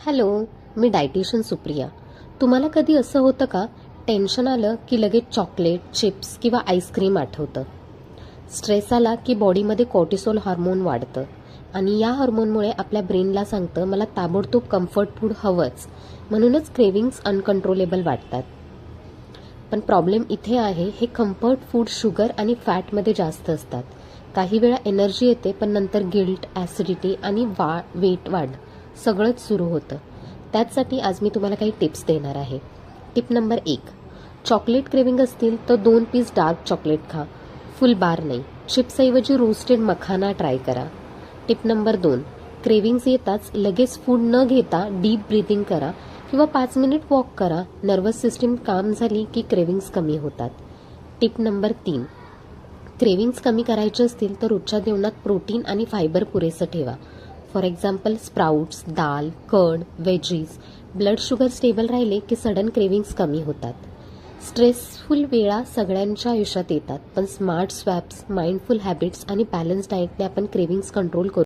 Hello, मी dietitian Supriya. तुम्हाला कधी असं होतं का, टेन्शन आलं की लगेच चॉकलेट, चिप्स किंवा आईस्क्रीम आठवतं? स्ट्रेस आला की बॉडीमध्ये कॉर्टिसोल हार्मोन वाढतं आणि या हार्मोनमुळे आपल्या ब्रेनला सांगतं मला ताबडतोब कम्फर्ट फूड हवंच. म्हणूनच क्रेविंग्स अनकंट्रोलेबल वाटतात. पण प्रॉब्लेम इथे आहे, हे कम्फर्ट फूड शुगर आणि फॅटमध्ये जास्त असतात. काही वेळा एनर्जी येते, पण नंतर गिल्ट, ॲसिडिटी आणि वेट वाढ सगळंच सुरू होतं. त्याचसाठी आज मी तुम्हाला काही टिप्स देणार आहे. टिप नंबर 1, चॉकलेट क्रेविंग असतील तर 2 पीस डार्क चॉकलेट खा, फुल बार नाही. चिप्सऐवजी रोस्टेड मखाना ट्राय करा. टिप नंबर 2, क्रेविंग्स येताच लगेच फूड न घेता डीप ब्रीथिंग करा किंवा 5 मिनिट वॉक करा. नर्वस सिस्टीम काम झाली की क्रेविंग्स कमी होतात. टिप नंबर 3, क्रेविंग्स कमी करायचे असतील तर रोजच्या जेवणात प्रोटीन आणि फायबर पुरेसं ठेवा. For example sprouts, dal, curd, veggies. Blood sugar stable राहिले की सडन क्रेविंग्स कमी होतात. स्ट्रेसफुल वेळा सगळ्यांच्या आयुष्यात येतात, पण स्मार्ट स्वॅप्स, माइंडफुल हॅबिट्स आणि बॅलन्स डाएटने आपण क्रेविंग्स कंट्रोल करू